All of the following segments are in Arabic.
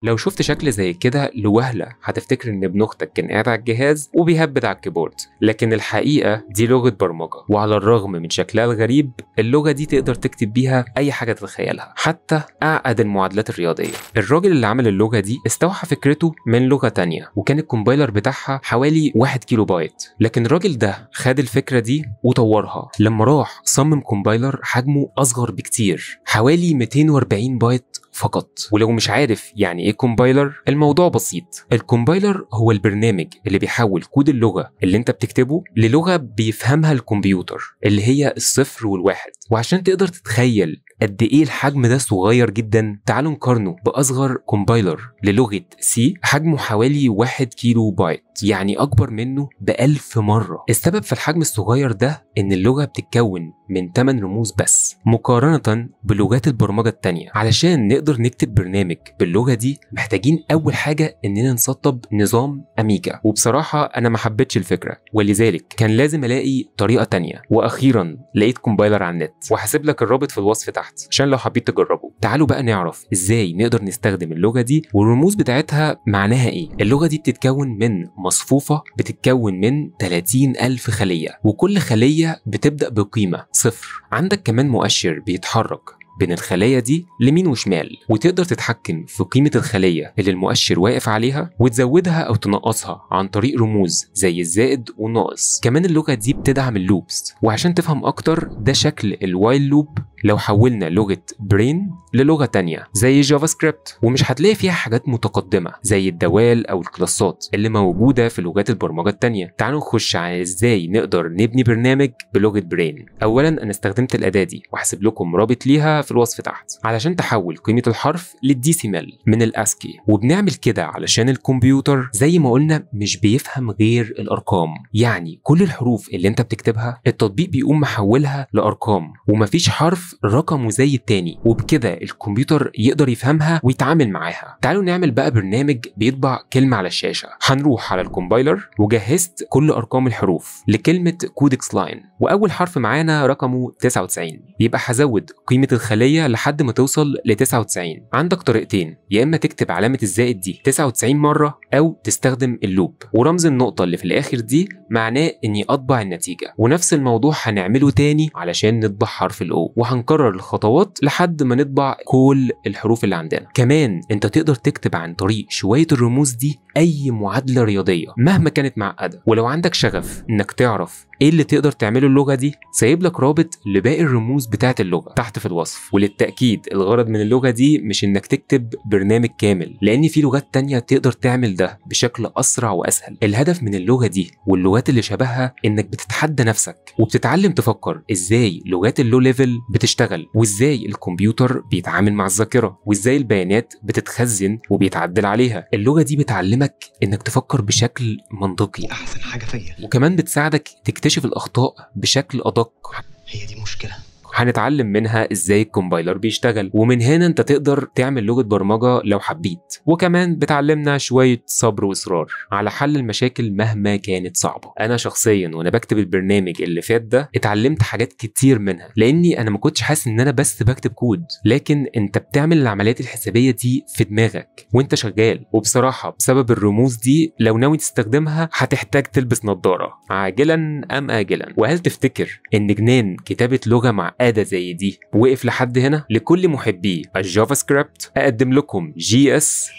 لو شفت شكل زي كده لوهلة هتفتكر ان ابن اختك كان قاعد على الجهاز وبيهبد على الكيبورد، لكن الحقيقة دي لغة برمجة، وعلى الرغم من شكلها الغريب اللغة دي تقدر تكتب بيها اي حاجة تتخيلها، حتى اعقد المعادلات الرياضية. الراجل اللي عمل اللغة دي استوحى فكرته من لغة تانية، وكان الكومبايلر بتاعها حوالي 1 كيلو بايت، لكن الراجل ده خد الفكرة دي وطورها لما راح صمم كومبايلر حجمه اصغر بكتير، حوالي 240 بايت فقط. ولو مش عارف يعني ايه كومبايلر، الموضوع بسيط. الكومبايلر هو البرنامج اللي بيحول كود اللغة اللي انت بتكتبه للغة بيفهمها الكمبيوتر، اللي هي الصفر والواحد. وعشان تقدر تتخيل قد ايه الحجم ده صغير جدا، تعالوا نقارنه باصغر كومبايلر للغة سي، حجمه حوالي 1 كيلو بايت، يعني اكبر منه ب1000 مرة. السبب في الحجم الصغير ده ان اللغة بتتكون من 8 رموز بس، مقارنة بلغات البرمجة التانية. علشان نقدر نكتب برنامج باللغة دي محتاجين اول حاجة اننا نسطب نظام اميجا، وبصراحة انا ما حبيتش الفكرة، ولذلك كان لازم الاقي طريقة تانية. واخيرا لقيت كومبايلر على النت، وهسيب لك الرابط في الوصف تحت عشان لو حبيت تجربه. تعالوا بقى نعرف ازاي نقدر نستخدم اللغة دي والرموز بتاعتها معناها ايه. اللغة دي بتتكون من مصفوفة بتتكون من 30,000 خلية، وكل خلية بتبدأ بقيمة صفر. عندك كمان مؤشر بيتحرك بين الخلايا دي لمين وشمال، وتقدر تتحكم في قيمة الخلية اللي المؤشر واقف عليها وتزودها أو تنقصها عن طريق رموز زي الزائد والناقص. كمان اللغة دي بتدعم اللوبس، وعشان تفهم أكتر ده شكل الوايل لوب لو حولنا لغة برين للغة تانية زي جافا سكريبت. ومش هتلاقي فيها حاجات متقدمة زي الدوال أو الكلاسات اللي موجودة في لغات البرمجة التانية. تعالوا نخش على ازاي نقدر نبني برنامج بلغة برين. أولا أنا استخدمت الأداة دي وهسيب لكم رابط ليها في الوصف تحت، علشان تحول قيمة الحرف للديسيمال من الاسكي. وبنعمل كده علشان الكمبيوتر زي ما قلنا مش بيفهم غير الأرقام، يعني كل الحروف اللي انت بتكتبها التطبيق بيقوم محولها لأرقام، ومفيش حرف رقمه زي التاني، وبكده الكمبيوتر يقدر يفهمها ويتعامل معاها. تعالوا نعمل بقى برنامج بيطبع كلمة على الشاشة. هنروح على الكومبايلر وجهزت كل أرقام الحروف لكلمة كودكس لاين، وأول حرف معانا رقمه 99، يبقى هزود قيمة الخلية لحد ما توصل ل 99. عندك طريقتين، يا إما تكتب علامة الزائد دي 99 مرة أو تستخدم اللوب، ورمز النقطة اللي في الآخر دي معناه إني أطبع النتيجة. ونفس الموضوع هنعمله تاني علشان نطبع حرف الأو، وهنكرر الخطوات لحد ما نطبع كل الحروف اللي عندنا. كمان انت تقدر تكتب عن طريق شوية الرموز دي اي معادلة رياضية مهما كانت معقدة. ولو عندك شغف انك تعرف ايه اللي تقدر تعمله اللغة دي، سايب لك رابط لباقي الرموز بتاعة اللغة تحت في الوصف. وللتأكيد الغرض من اللغة دي مش انك تكتب برنامج كامل، لان في لغات تانية تقدر تعمل ده بشكل اسرع واسهل. الهدف من اللغة دي واللغات اللي شبهها انك بتتحدى نفسك وبتتعلم تفكر ازاي لغات اللو ليفل بتشتغل، وازاي الكمبيوتر بيتعامل مع الذاكرة، وازاي البيانات بتتخزن وبيتعدل عليها. اللغة دي بتعلمك انك تفكر بشكل منطقي، احسن حاجه فيا، وكمان بتساعدك تكتشف الاخطاء بشكل ادق. هي دي مشكله. هنتعلم منها ازاي الكومبايلر بيشتغل، ومن هنا انت تقدر تعمل لغة برمجة لو حبيت. وكمان بتعلمنا شوية صبر واصرار على حل المشاكل مهما كانت صعبة. انا شخصيا وانا بكتب البرنامج اللي فات ده اتعلمت حاجات كتير منها، لاني انا ما كنتش حاسس ان انا بس بكتب كود، لكن انت بتعمل العمليات الحسابية دي في دماغك وانت شغال. وبصراحة بسبب الرموز دي لو ناوي تستخدمها هتحتاج تلبس نظارة عاجلا ام آجلا. وهل تفتكر ان جنان كتابة لغة مع أداة زي دي وقف لحد هنا؟ لكل محبي الجافا سكريبت أقدم لكم جي اس.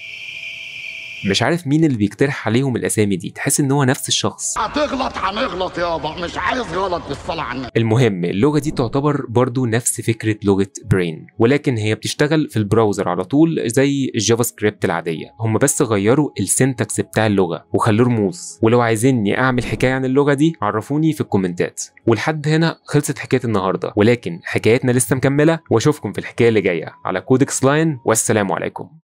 مش عارف مين اللي بيقترح عليهم الاسامي دي، تحس ان هو نفس الشخص. هتغلط هنغلط يابا، مش عايز غلط بالصلاة على النبي. المهم اللغة دي تعتبر برضو نفس فكرة لغة برين، ولكن هي بتشتغل في البراوزر على طول زي الجافا سكريبت العادية. هم بس غيروا السنتكس بتاع اللغة وخلوه رموز. ولو عايزيني اعمل حكاية عن اللغة دي عرفوني في الكومنتات. ولحد هنا خلصت حكاية النهاردة، ولكن حكايتنا لسه مكملة، واشوفكم في الحكاية اللي جاية على كودكس لاين، والسلام عليكم.